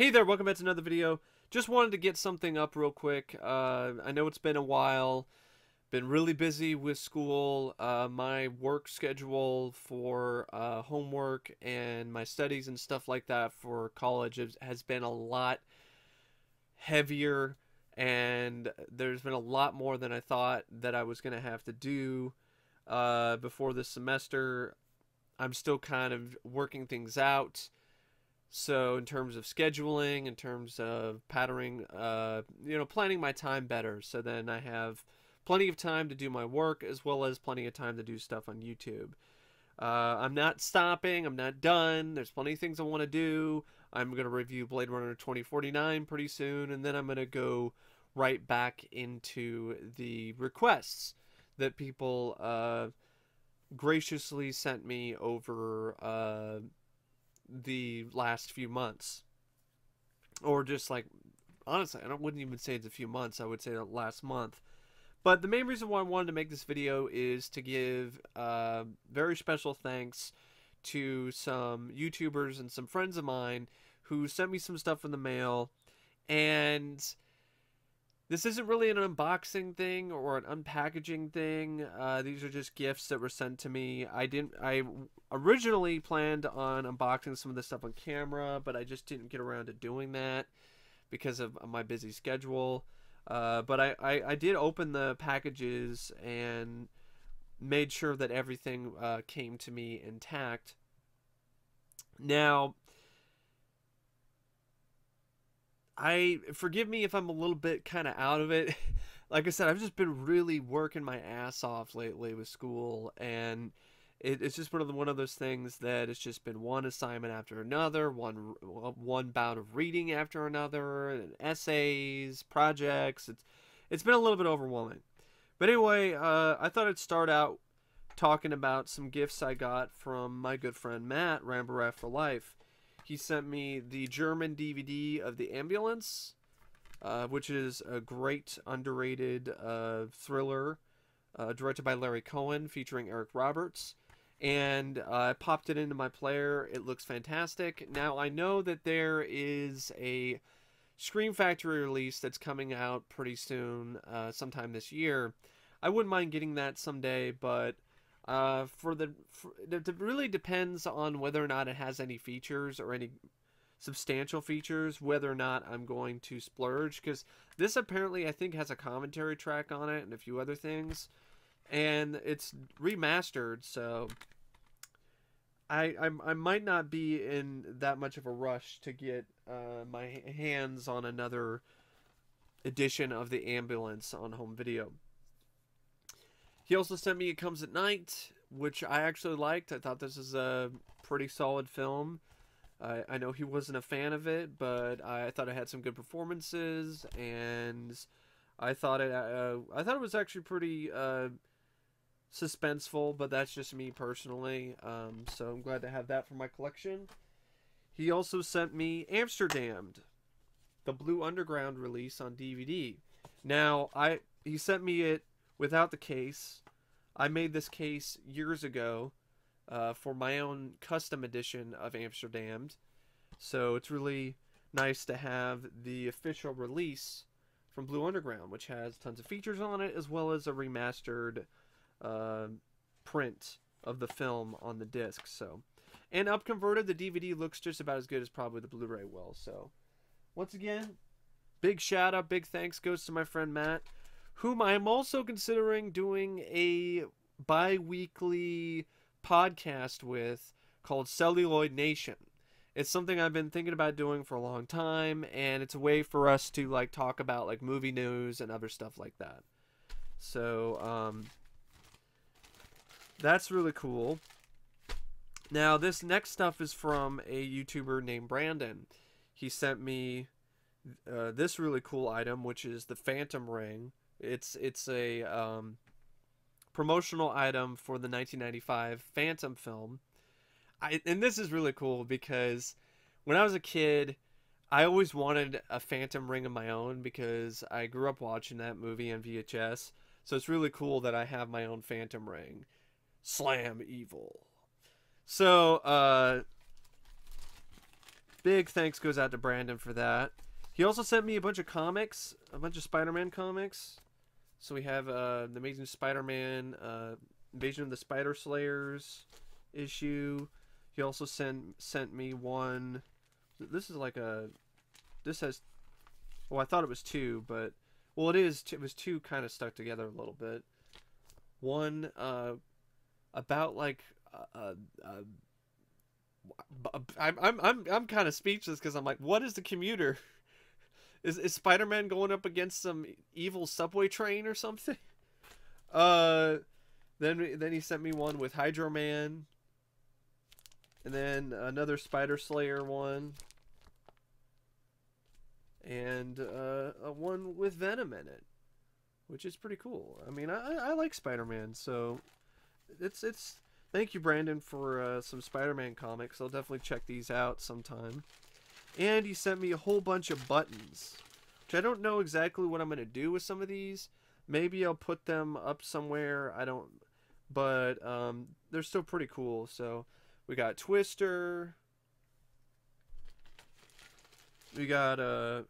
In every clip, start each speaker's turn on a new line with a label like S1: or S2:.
S1: Hey there, welcome back to another video. Just wanted to get something up real quick. I know it's been a while. Been really busy with school. My work schedule for homework and my studies and stuff like that for college has been a lot heavier, and there's been a lot more than I thought that I was going to have to do before this semester. I'm still kind of working things out. So in terms of scheduling, in terms of patterning, planning my time better, so then I have plenty of time to do my work as well as plenty of time to do stuff on YouTube. I'm not stopping. I'm not done. There's plenty of things I want to do. I'm going to review Blade Runner 2049 pretty soon, and then I'm going to go right back into the requests that people graciously sent me over the last few months, or just like, honestly, wouldn't even say it's a few months. I would say the last month. But the main reason why I wanted to make this video is to give very special thanks to some YouTubers and some friends of mine who sent me some stuff in the mail. And this isn't really an unboxing thing or an unpackaging thing. These are just gifts that were sent to me. I originally planned on unboxing some of this stuff on camera, but I just didn't get around to doing that because of my busy schedule. But I did open the packages and made sure that everything came to me intact. Now, forgive me if I'm a little bit kind of out of it. Like I said, I've just been really working my ass off lately with school, and it's just one of those things that it's just been one assignment after another, one bout of reading after another, and essays, projects. It's been a little bit overwhelming. But anyway, I thought I'd start out talking about some gifts I got from my good friend Matt, Rambaraf for Life. He sent me the German DVD of The Ambulance, which is a great, underrated thriller directed by Larry Cohen, featuring Eric Roberts. And I popped it into my player. It looks fantastic. Now, I know that there is a Scream Factory release that's coming out pretty soon, sometime this year. I wouldn't mind getting that someday, but it really depends on whether or not it has any features or any substantial features, whether or not I'm going to splurge, because this apparently, I think, has a commentary track on it and a few other things, and it's remastered, so I might not be in that much of a rush to get my hands on another edition of The Ambulance on home video. He also sent me It Comes at Night, which I actually liked. I thought this is a pretty solid film. I know he wasn't a fan of it, but I thought it had some good performances, and I thought it was actually pretty suspenseful, but that's just me personally. So I'm glad to have that for my collection. He also sent me Amsterdammed, the Blue Underground release on DVD. Now, he sent me it without the case. I made this case years ago for my own custom edition of Amsterdammed. So it's really nice to have the official release from Blue Underground, which has tons of features on it, as well as a remastered print of the film on the disc. So, and upconverted, the DVD looks just about as good as probably the Blu-ray will. So, once again, big shout out, big thanks goes to my friend Matt, whom I am also considering doing a bi-weekly podcast with called Celluloid Nation. It's something I've been thinking about doing for a long time, and it's a way for us to like talk about like movie news and other stuff like that. So that's really cool. Now, this next stuff is from a YouTuber named Brandon. He sent me this really cool item, which is the Phantom Ring. It's a promotional item for the 1995 Phantom film. And this is really cool because when I was a kid, I always wanted a Phantom Ring of my own because I grew up watching that movie on VHS. So it's really cool that I have my own Phantom Ring. Slam evil. So, Big thanks goes out to Brandon for that. He also sent me a bunch of comics, a bunch of Spider-Man comics. So we have the Amazing Spider-Man, Invasion of the Spider Slayers issue. He also sent me one. This is like a. This has. Well, I thought it was two, but well, it is. It was two kind of stuck together a little bit. One about like I'm kind of speechless because I'm like, what is the commuter? Is Spider-Man going up against some evil subway train or something? Then he sent me one with Hydro Man, and then another Spider Slayer one, and one with Venom in it, which is pretty cool. I mean, I like Spider-Man, so it's. Thank you, Brandon, for some Spider-Man comics. I'll definitely check these out sometime. And he sent me a whole bunch of buttons, which I don't know exactly what I'm going to do with some of these. Maybe I'll put them up somewhere. I don't... But they're still pretty cool. So we got Twister. We got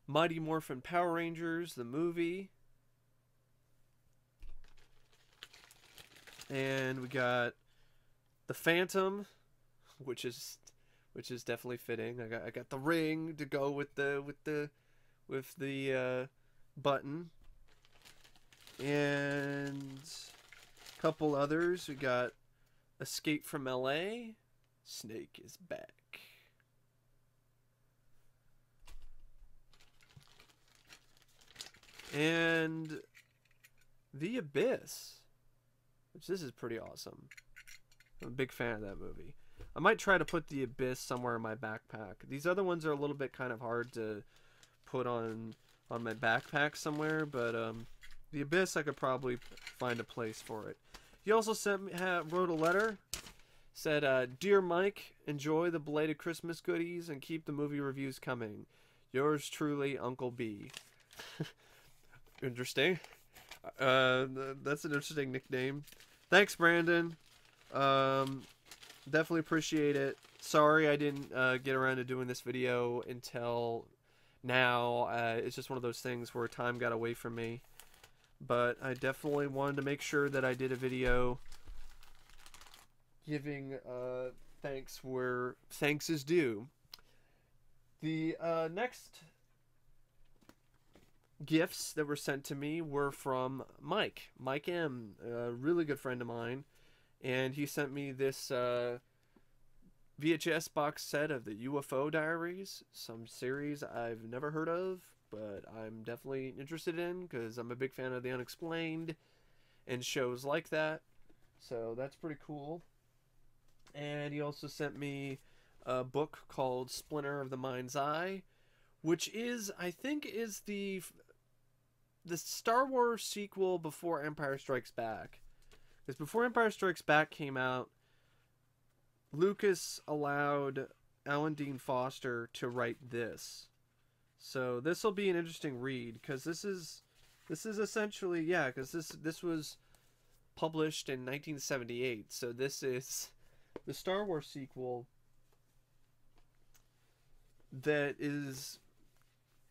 S1: Mighty Morphin Power Rangers, the movie. And we got the Phantom, which is definitely fitting. I got the ring to go with the button, and a couple others. We got Escape from LA. Snake is back. And The Abyss. Which this is pretty awesome. I'm a big fan of that movie. I might try to put The Abyss somewhere in my backpack. These other ones are a little bit kind of hard to put on my backpack somewhere, but The Abyss I could probably find a place for it. He also wrote a letter. Said, "Dear Mike, enjoy the belated Christmas goodies and keep the movie reviews coming. Yours truly, Uncle B." Interesting. That's an interesting nickname. Thanks, Brandon. Definitely appreciate it. Sorry I didn't get around to doing this video until now. It's just one of those things where time got away from me. But I definitely wanted to make sure that I did a video giving thanks where thanks is due. The next gifts that were sent to me were from Mike M, a really good friend of mine, and he sent me this VHS box set of the UFO Diaries, some series I've never heard of, but I'm definitely interested in because I'm a big fan of the unexplained and shows like that, so that's pretty cool. And he also sent me a book called Splinter of the Mind's Eye, which is, I think, is the Star Wars sequel before Empire Strikes Back. Because before Empire Strikes Back came out, Lucas allowed Alan Dean Foster to write this. So this will be an interesting read, because this is essentially, yeah, because this was published in 1978. So this is the Star Wars sequel that is,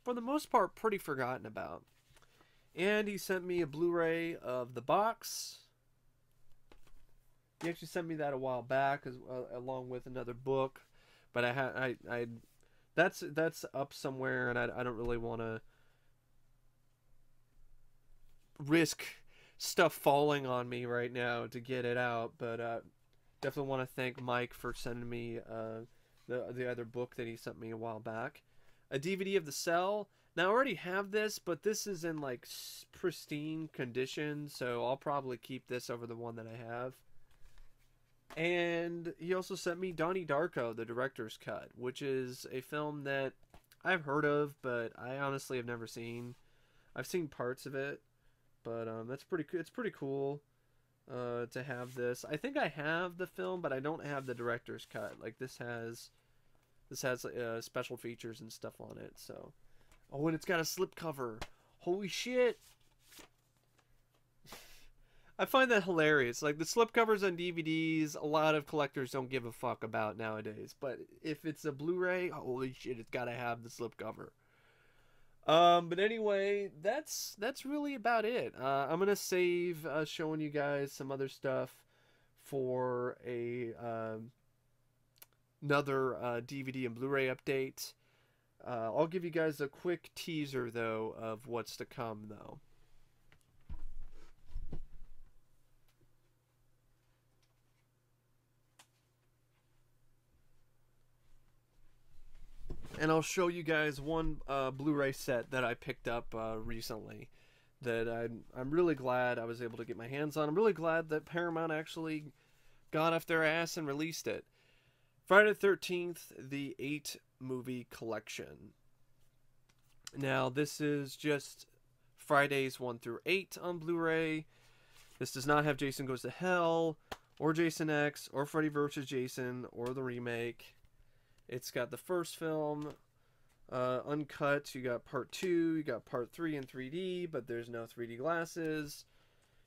S1: for the most part, pretty forgotten about. And he sent me a Blu-ray of the box. He actually sent me that a while back, along with another book. But that's up somewhere, and I don't really want to risk stuff falling on me right now to get it out. But definitely want to thank Mike for sending me the other book that he sent me a while back. A DVD of The Cell. Now, I already have this, but this is in, like, pristine condition, so I'll probably keep this over the one that I have. And he also sent me Donnie Darko, the director's cut, which is a film that I've heard of, but I honestly have never seen. I've seen parts of it, but it's pretty cool to have this. I think I have the film, but I don't have the director's cut. Like, this has special features and stuff on it, so... Oh, and it's got a slipcover. Holy shit. I find that hilarious. Like the slipcovers on DVDs, a lot of collectors don't give a fuck about nowadays. But if it's a Blu-ray, holy shit, it's gotta have the slipcover. But anyway, that's really about it. I'm gonna save showing you guys some other stuff for another DVD and Blu-ray update. I'll give you guys a quick teaser though of what's to come though. And I'll show you guys one Blu-ray set that I picked up recently that I'm really glad I was able to get my hands on. I'm really glad that Paramount actually got off their ass and released it. Friday the 13th, the 8-movie collection. Now, this is just Fridays 1 through 8 on Blu-ray. This does not have Jason Goes to Hell, or Jason X, or Freddy vs. Jason, or the remake. It's got the first film, uncut. You got part 2, you got part 3 in 3D, but there's no 3D glasses.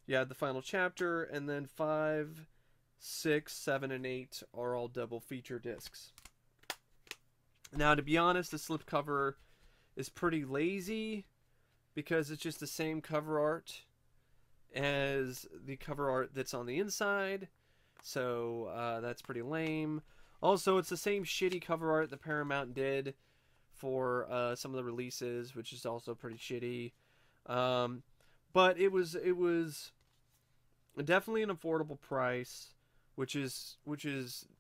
S1: You have the final chapter, and then 5, 6, 7, and 8 are all double feature discs. Now, to be honest, the slipcover is pretty lazy because it's just the same cover art as the cover art that's on the inside. So that's pretty lame. Also, it's the same shitty cover art that Paramount did for some of the releases, which is also pretty shitty. But it was definitely an affordable price, which is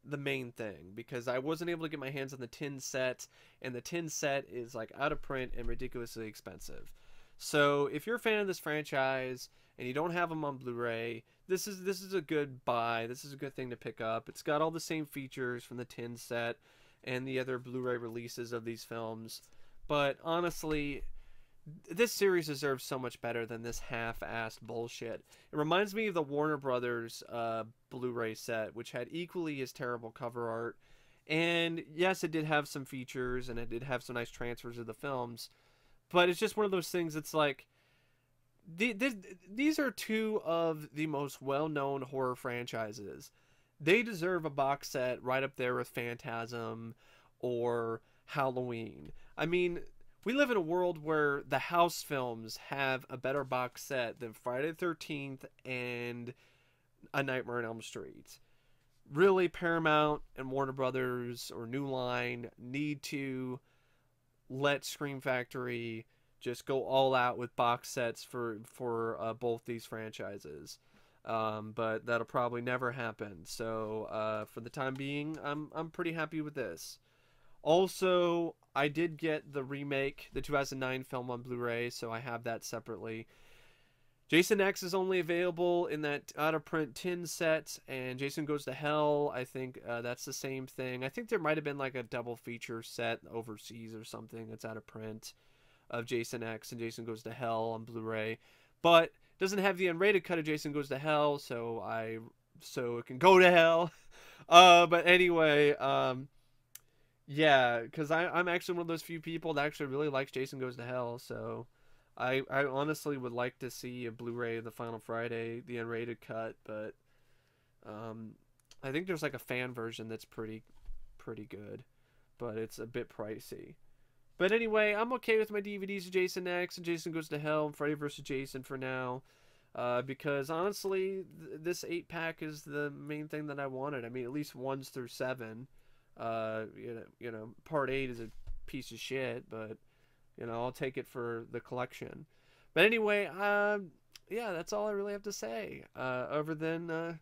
S1: the main thing, because I wasn't able to get my hands on the tin set, and the tin set is like out of print and ridiculously expensive. So if you're a fan of this franchise and you don't have them on Blu-ray, this is a good buy. This is a good thing to pick up. It's got all the same features from the tin set and the other Blu-ray releases of these films. But honestly, this series deserves so much better than this half-assed bullshit. It reminds me of the Warner Brothers Blu-ray set, which had equally as terrible cover art. And yes, it did have some features, and it did have some nice transfers of the films. But it's just one of those things that's like, these are two of the most well-known horror franchises. They deserve a box set right up there with Phantasm or Halloween. I mean, we live in a world where the house films have a better box set than Friday the 13th and A Nightmare on Elm Street. Really, Paramount and Warner Brothers or New Line need to let Scream Factory just go all out with box sets for both these franchises. But that'll probably never happen. So for the time being, I'm pretty happy with this. Also, I did get the remake, the 2009 film on Blu-ray, so I have that separately. Jason X is only available in that out-of-print tin set, and Jason Goes to Hell, I think that's the same thing. I think there might have been like a double feature set overseas or something that's out of print of Jason X and Jason Goes to Hell on Blu-ray, but doesn't have the unrated cut of Jason Goes to Hell, so it can go to hell. But anyway, yeah, because I'm actually one of those few people that actually really likes Jason Goes to Hell, so I honestly would like to see a Blu-ray of the Final Friday, the unrated cut, but I think there's like a fan version that's pretty good, but it's a bit pricey. But anyway, I'm okay with my DVDs of Jason X and Jason Goes to Hell and Freddy vs. Jason for now. Because honestly, this 8-pack is the main thing that I wanted. I mean, at least 1s through 7. You know, part 8 is a piece of shit, but you know, I'll take it for the collection. But anyway, yeah, that's all I really have to say. Other than I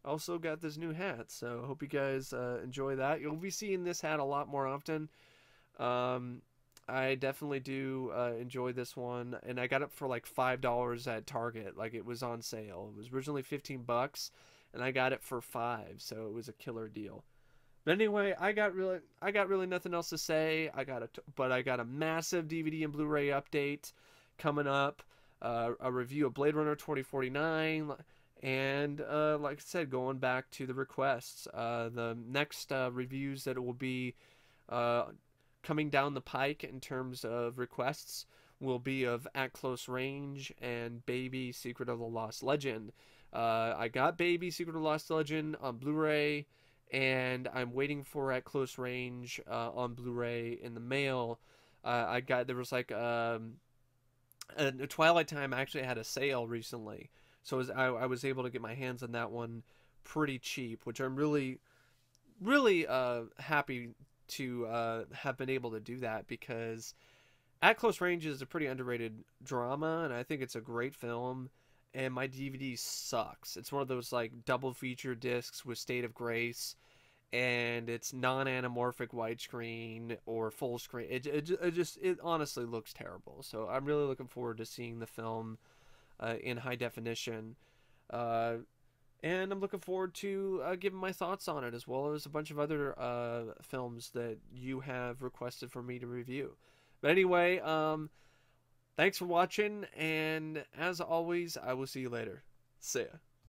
S1: also got this new hat, so hope you guys enjoy that. You'll be seeing this hat a lot more often. I definitely do enjoy this one, and I got it for like $5 at Target. Like, it was on sale. It was originally $15, and I got it for $5, so it was a killer deal. But anyway, I got really nothing else to say. I got a massive DVD and Blu-ray update coming up, a review of Blade Runner 2049, and like I said, going back to the requests, the next reviews that will be coming down the pike in terms of requests will be of At Close Range and Baby Secret of the Lost Legend. I got Baby Secret of Lost Legend on Blu-ray, and I'm waiting for At Close Range on Blu-ray in the mail. There was like a Twilight Time actually had a sale recently, so I was able to get my hands on that one pretty cheap, which I'm really happy to have been able to do that, because At Close Range is a pretty underrated drama, and I think it's a great film. And my DVD sucks. It's one of those like double feature discs with State of Grace, and it's non-anamorphic widescreen or full screen. It honestly looks terrible. So I'm really looking forward to seeing the film in high definition. And I'm looking forward to giving my thoughts on it, as well as a bunch of other films that you have requested for me to review. But anyway, thanks for watching, and as always, I will see you later. See ya.